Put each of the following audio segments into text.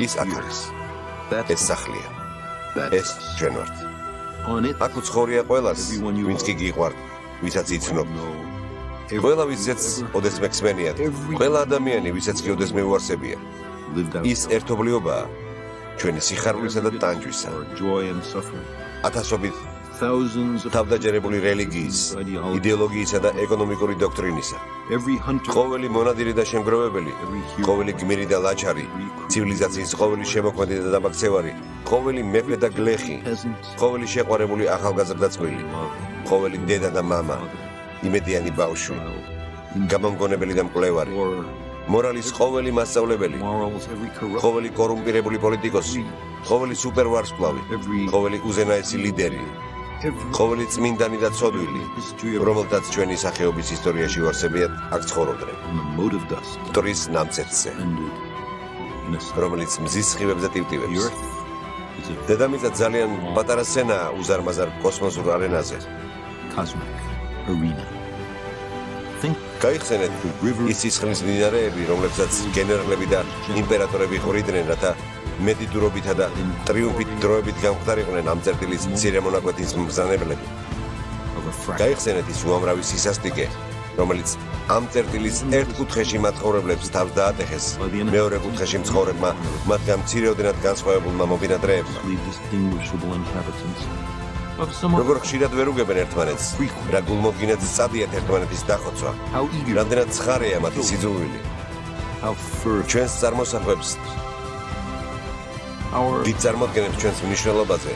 ის აქ არის. ეს სახლია. ეს ჩვენ ვართ. აქ უცხოვრია ყველას, ვინც კი გიყვართ, ვისაც იცნობ. ყველა ვისაც ოდესმე ხსმენიათ, ყველა ადამიანი, ვისაც კი ოდესმე უარსებია. ის ერთობლიობაა ჩვენი სიხარულისა და ტანჯვისა. ათასობით თავდაჯერებული რელიგიის, იდეოლოგიისა და ეკონომიკური დოქტრინისა. ყოველი მონადირი და შემგროვებელი, ყოველი გმირი და ლაჩარი, ცივილიზაციის ყოველი შემოქმედი და დამაქცევარი, ყოველი მეფე და გლეხი, ყოველი შეყვარებული ახალგაზრდა წყვილი, ყოველი დედა და მამა, იმედიანი ბავშვი, გამომგონებელი და მკვლევარი, მორალის ყოველი მასწავლებელი, ყოველი კორუმპირებული პოლიტიკოსი, ყოველი სუპერვარსკვლავი, ყოველი უზენაესი ლიდერი, ყოველი წმინდანი და ცოდვილი, რომელთაც ჩვენი სახეობის ისტორიაში ვარსებიათ, აქ ცხოვრობდნენ. მტრის ნამცეცზე, რომელიც მზის სხივებზე ტივტივებს. დედამიწა ძალიან პატარა სცენაა უზარმაზარ კოსმოსურ არენაზე. გაიხსენეთ ის სისხლის მინარეები, რომლებსაც გენერლები და იმპერატორები ხვრიდნენ, რათა მედიდურობითა და ტრიუმფით დროებით გამხდარიყვნენ ამ წერტილის მცირე მონაკვეთის მბრძანებლები. გაიხსენეთ ის უამრავი სისასტიკე, რომელიც ამ წერტილის ერთ კუთხეში მაცხოვრებლებს თავს დაატეხეს, მეორე კუთხეში მცხოვრებმა მათგან მცირეოდენად განსხვავებულმა მობინადრეებმა. როგორ ხშირად ვერ უგებენ ერთმანეთს, რა გულმოდგინედ სწადიათ ერთმანეთის დახოცვა, რამდენად ცხარეა მათი სიძულვილი. ჩვენს წარმოსახვებს დიდ წარმოდგენებს ჩვენს მნიშვნელობაზე,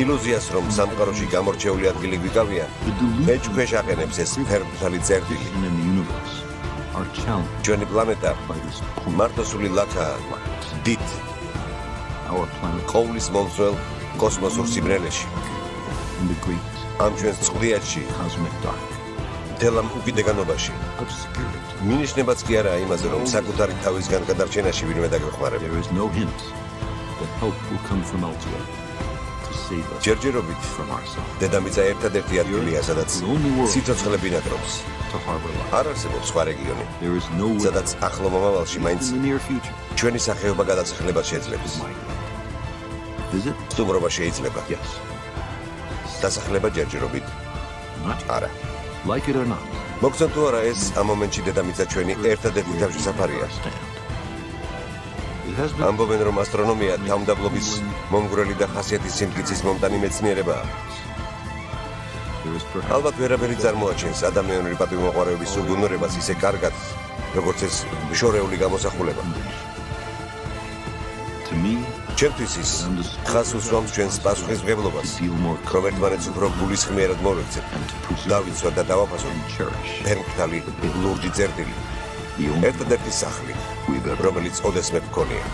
ილუზიას, რომ სამყაროში გამორჩეული ადგილი გვიკავია, ეჭქვეშ აყენებს ეს ფერმთალი წერტილი. ჩვენი პლანეტა მარტოსული ლაქაა, დიდ, ყოვლის მომცველ კოსმოსურ სიბრელეში. ამ ჩვენს წყვლიანში, მთელ ამ უკიდეგანობაში. მინიშნებაც კი არაა იმაზე, რომ საკუთარი თავისგან გადარჩენაში ვინმე დაგეხმარება. ჯერჯერობით დედამიწა ერთადერთი ადგილია, სადაც სიცოცხლე ბინადრობს. არ არსებობს სხვა რეგიონი, სადაც ახლო მომავალში მაინც ჩვენი სახეობა გადასახლებას შეძლებს. სტუმრობა შეიძლება. დასახლება ჯერჯერობით არა. მოგცემ თუ არა, ეს ამ მომენტში დედამიწა ჩვენი ერთადერთი თავშესაფარია. ამბობენ, რომ ასტრონომია თავმდაბლობის მომგვრელი და ხასიათის სიმტკიცის მომტანი მეცნიერებაა. ალბათ ვერაფერი წარმოაჩენს ადამიანური პატივმოყვარეობის უგუნურებას ისე კარგად, როგორც ეს შორეული გამოსახულება. ჩემთვის ის ხას უსვამს ჩვენს პასუხისმგებლობას, რომ ერთმანეთს უფრო გულისხმიერად მოვექცეთ, დავიცვათ და დავაფასოთ ფერმფრთალი ლურჯი წერტილი, ერთადერთი სახლი, რომელიც ოდესმე მქონია.